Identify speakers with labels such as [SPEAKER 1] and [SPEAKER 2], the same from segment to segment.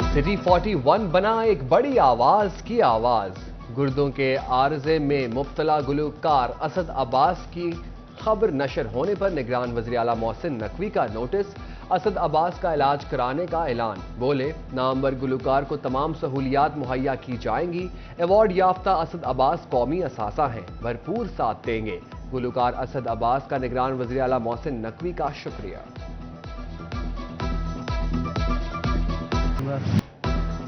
[SPEAKER 1] City 41 बना एक बड़ी आवाज की आवाज। गुर्दों के आर्जे में मुब्तला गुलूकार असद अब्बास की खबर नशर होने पर निगरान वज़ीर आला मोहसिन नकवी का नोटिस। असद अब्बास का इलाज कराने का ऐलान। बोले, नामवर गुलूकार को तमाम सहूलियात मुहैया की जाएंगी। अवार्ड याफ्ता असद अब्बास कौमी असासा हैं, भरपूर साथ देंगे। गुलूकार असद अब्बास का निगरान वज़ीर आला मोहसिन नकवी का शुक्रिया।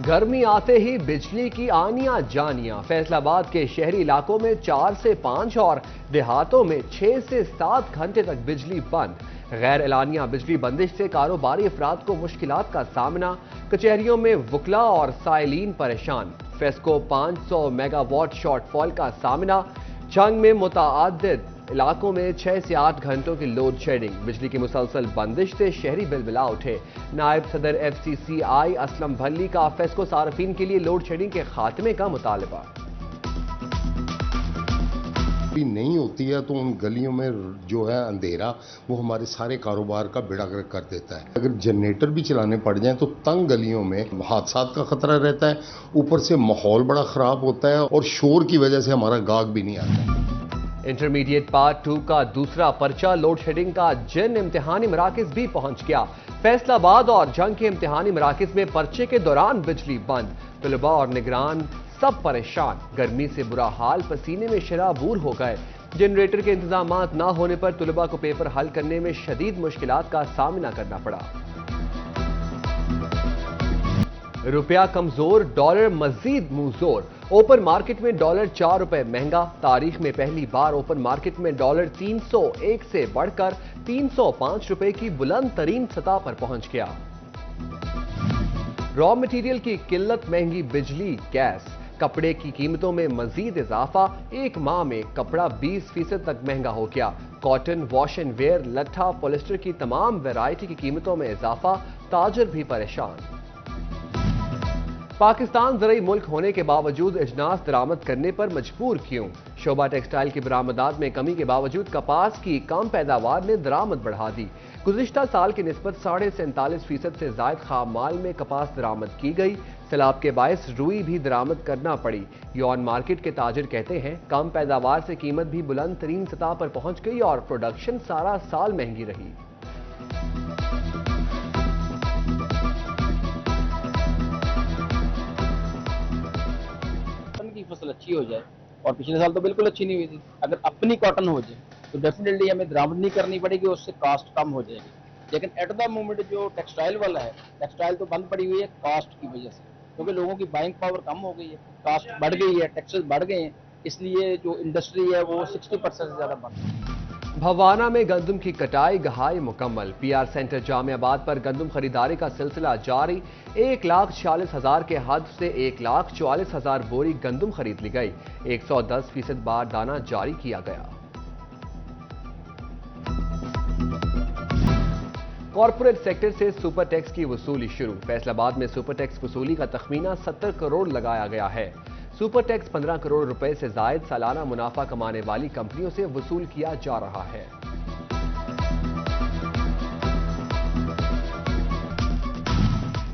[SPEAKER 1] गर्मी आते ही बिजली की आनियां जानियां। फैसलाबाद के शहरी इलाकों में 4 से 5 और देहातों में 6 से 7 घंटे तक बिजली बंद। गैर एलानिया बिजली बंदिश से कारोबारी अफराद को मुश्किलात का सामना। कचहरियों में वकला और साइलीन परेशान। फेस्को 500 मेगावाट शॉर्टफॉल का सामना। जंग में मुतअद्दिद इलाकों में 6 से 8 घंटों की लोड शेडिंग। बिजली की मुसलसल बंदिश से शहरी बिलबिला उठे। नायब सदर FCCI असलम भल्ली का फेस्को सार्फिन के लिए लोड शेडिंग के खात्मे का मुतालबा।
[SPEAKER 2] नहीं होती है तो उन गलियों में जो है अंधेरा वो हमारे सारे कारोबार का बेड़ा गर्क कर देता है। अगर जनरेटर भी चलाने पड़ जाएं तो तंग गलियों में हादसात का खतरा रहता है। ऊपर से माहौल बड़ा खराब होता है और शोर की वजह से हमारा गाहक भी नहीं आता।
[SPEAKER 1] इंटरमीडिएट पार्ट 2 का दूसरा पर्चा लोड शेडिंग का जिन इम्तिहानी मराकिज भी पहुंच गया। फैसलाबाद और जंग के इम्तिहानी मराकिज में पर्चे के दौरान बिजली बंद। तलबा और निगरान सब परेशान। गर्मी से बुरा हाल, पसीने में शराबूर हो गए। जनरेटर के इंतजामात ना होने पर तलबा को पेपर हल करने में शदीद मुश्किलात का सामना करना पड़ा। रुपया कमजोर, डॉलर मजीद मुंहजोर। ओपन मार्केट में डॉलर 4 रुपए महंगा। तारीख में पहली बार ओपन मार्केट में डॉलर 301 से बढ़कर 305 रुपए की बुलंद तरीन सतह पर पहुंच गया। रॉ मटेरियल की किल्लत, महंगी बिजली, गैस, कपड़े की कीमतों में मजीद इजाफा। एक माह में कपड़ा 20% तक महंगा हो गया। कॉटन, वॉश एंड वेयर, लट्ठा, पॉलिस्टर की तमाम वैरायटी की कीमतों में इजाफा। ताजर भी परेशान। पाकिस्तान ज़रई मुल्क होने के बावजूद अजनास दरामद करने पर मजबूर क्यों? शोबा टेक्सटाइल की बरामदात में कमी के बावजूद कपास की कम पैदावार ने दरामद बढ़ा दी। गुज़िश्ता साल की निस्बत 47.5% से जायद खाम माल में कपास दरामद की गई। सैलाब के बायस रुई भी दरामद करना पड़ी। यौन मार्केट के ताजिर कहते हैं, कम पैदावार से कीमत भी बुलंद तरीन सतह पर पहुंच गई और प्रोडक्शन सारा साल महंगी रही।
[SPEAKER 3] की फसल अच्छी हो जाए, और पिछले साल तो बिल्कुल अच्छी नहीं हुई थी। अगर अपनी कॉटन हो जाए तो डेफिनेटली हमें दरामद नहीं करनी पड़ेगी, उससे कास्ट कम हो जाएगी। लेकिन एट द मोमेंट जो टेक्सटाइल वाला है, टेक्सटाइल तो बंद पड़ी हुई है कास्ट की वजह से, क्योंकि लोगों की बाइंग पावर कम हो गई है, कास्ट बढ़ गई है, टैक्सेस बढ़ गए हैं, इसलिए जो इंडस्ट्री है वो 60% से ज़्यादा बंद है।
[SPEAKER 1] भवाना में गंदम की कटाई गहाई मुकम्मल। PR सेंटर जामियाबाद पर गंदम खरीदारी का सिलसिला जारी। 1,46,000 के हद से 1,44,000 बोरी गंदम खरीद ली गई। 110% बार दाना जारी किया गया। कॉर्पोरेट सेक्टर से सुपर टैक्स की वसूली शुरू। फैसलाबाद में सुपर टैक्स वसूली का तखमीना 70 करोड़ लगाया गया है। सुपर टैक्स 15 करोड़ रुपए से जायद सालाना मुनाफा कमाने वाली कंपनियों से वसूल किया जा रहा है।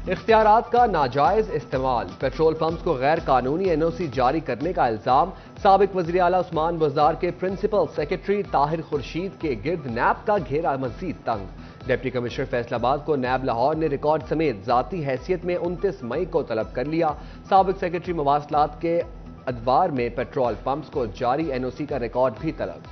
[SPEAKER 1] इख्तियारात का नाजायज इस्तेमाल। पेट्रोल पंप्स को गैर कानूनी NOC जारी करने का इल्जाम। साबिक वज़ीर आला उस्मान बुज़दार के प्रिंसिपल सेक्रेटरी ताहिर खुर्शीद के गिर्द नैब का घेरा मजीद तंग। डिप्टी कमिश्नर फैसलाबाद को नैब लाहौर ने रिकॉर्ड समेत जाती हैसियत में 29 मई को तलब कर लिया। साबिक सेक्रेटरी मवासलात के अदवार में पेट्रोल पंप्स को जारी NOC का रिकॉर्ड भी तलब।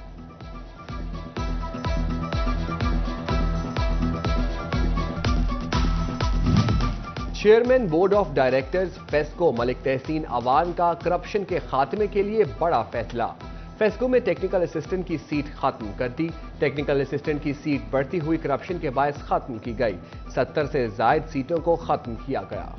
[SPEAKER 1] Chairman board of directors FESCO Malik Tahseen Awan का करप्शन के खात्मे के लिए बड़ा फैसला। फेस्को में टेक्निकल असिस्टेंट की सीट खत्म कर दी। टेक्निकल असिस्टेंट की सीट बढ़ती हुई करप्शन के बायस खत्म की गई। 70 से जायद सीटों को खत्म किया गया।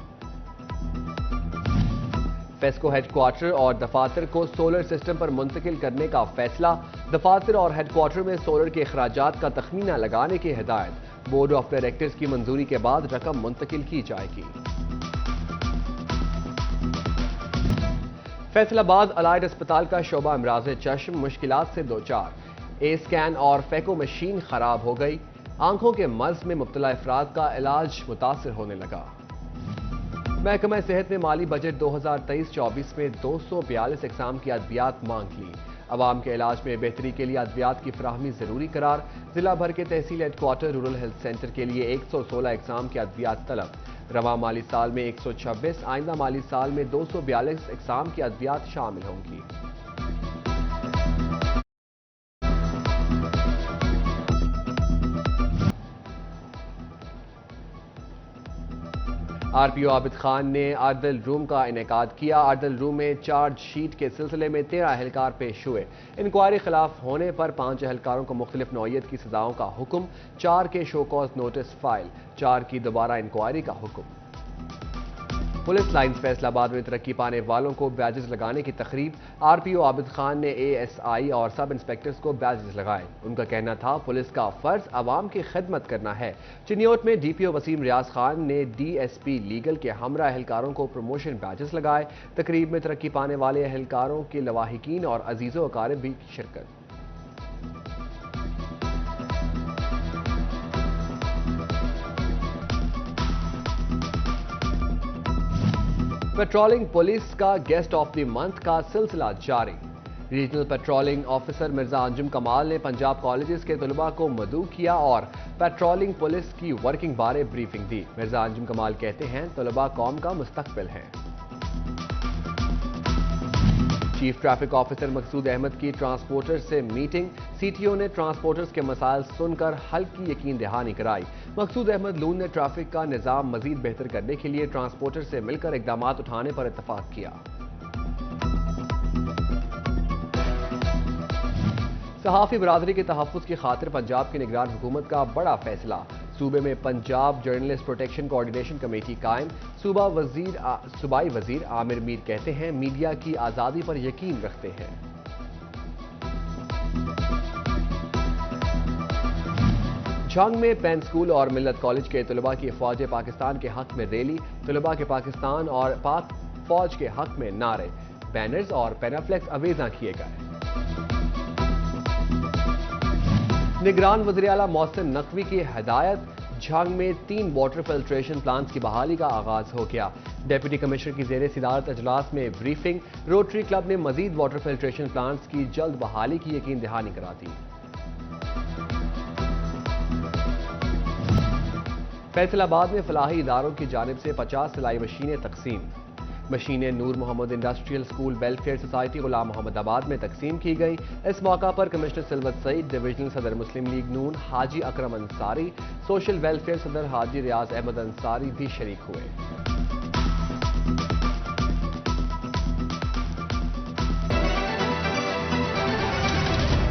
[SPEAKER 1] फेस्को हेडक्वार्टर और दफातर को सोलर सिस्टम पर मुंतकिल करने का फैसला। दफातर और हेडक्वार्टर में सोलर के अखराजात का तखमीना लगाने की हिदायत। बोर्ड ऑफ डायरेक्टर्स की मंजूरी के बाद रकम मुंतकिल की जाएगी। फैसलाबाद अलाइड अस्पताल का शोबा अमराज चश्म मुश्किलात से दो चार। ए स्कैन और फैको मशीन खराब हो गई। آنکھوں کے مرض میں مبتلا افراد کا علاج متاثر ہونے لگا۔ محکمہ صحت نے مالی بجٹ 2023-24 میں 242 اقسام کی ادویات مانگ لی۔ عوام کے علاج میں بہتری کے لیے ادویات کی فراہمی ضروری قرار۔ ضلع بھر کے تحصیل head quarter rural health centre کے لیے 116 اقسام کی ادویات طلب۔ رواں مالی سال میں 126، آئندہ مالی سال میں 242 اقسام کی ادویات شامل ہوں گی۔ آر پی او عابد خان نے عدل روم کا انعقاد کیا۔ عدل روم میں چارج شیٹ کے سلسلے میں 13 اہلکار پیش ہوئے۔ انکوائری خلاف ہونے پر 5 اہلکاروں کو مختلف نوعیت کی سزاؤں کا حکم، 4 کے شو کاز نوٹس فائل، 4 کی دوبارہ انکوائری کا حکم۔ پولیس لائنز فیصل آباد میں ترقی پانے والوں کو بیجز لگانے کی تقریب۔ آر پی او عابد خان نے اے ایس آئی اور سب انسپیکٹرز کو بیجز لگائے۔ ان کا کہنا تھا پولیس کا فرض عوام کی خدمت کرنا ہے۔ چنیوٹ میں ڈی پی او وسیم ریاض خان نے ڈی ایس پی لیگل کے ہمراہ اہلکاروں کو پروموشن بیجز لگائے۔ تقریب میں ترقی پانے والے اہلکاروں کے لواحقین اور عزیز و اقارب بھی شرکت۔ پیٹرولنگ پولیس کا گیسٹ آف دی منتھ کا سلسلہ جاری۔ ریجنل پیٹرولنگ آفیسر مرزا انجم کمال نے پنجاب کالجز کے طلباء کو مدعو کیا اور پیٹرولنگ پولیس کی ورکنگ بارے بریفنگ دی۔ مرزا انجم کمال کہتے ہیں طلباء قوم کا مستقبل ہیں۔ چیف ٹریفک آفیسر مقصود احمد کی ٹرانسپورٹر سے میٹنگ۔ سی ٹی او نے ٹرانسپورٹرز کے مسائل سن کر حل کی یقین دہانی کرائی۔ مقصود احمد لون نے ٹریفک کا نظام مزید بہتر کرنے کے لیے ٹرانسپورٹر سے مل کر اقدامات اٹھانے پر اتفاق کیا۔ صحافی برادری کے تحفظ کی خاطر پنجاب کی نگران حکومت کا بڑا فیصلہ۔ صوبے میں Punjab journalist protection coordination committee قائم۔ صوبائی وزیر عامر میر کہتے ہیں میڈیا کی آزادی پر یقین رکھتے ہیں۔ جھنگ میں پین سکول اور ملت کالج کے طلباء کی فوج پاکستان کے حق میں ریلی۔ طلباء کے پاکستان اور پاک فوج کے حق میں نعرے، بینرز اور پینافلیکس اویزاں کیے گئے۔ نگران وزیراعلیٰ محسن نقوی کی ہدایت، جھنگ میں 3 واٹر فلٹریشن پلانٹس کی بحالی کا آغاز ہو گیا۔ ڈپٹی کمشنر کی زیر صدارت اجلاس میں بریفنگ۔ روٹری کلب نے مزید واٹر فلٹریشن پلانٹس کی جلد بحالی کی یقین دہانی کرا دی۔ فیصل آباد میں فلاحی اداروں کی جانب سے 50 سلائی مشینیں تقسیم۔ مشینیں نور محمد industrial school welfare society Ghulam محمد آباد میں تقسیم کی گئی۔ اس موقع پر کمشنر سلوت سعید، ڈویژنل صدر مسلم لیگ نون حاجی اکرم انصاری، سوشل ویلفیئر صدر حاجی ریاض احمد انصاری بھی شریک ہوئے۔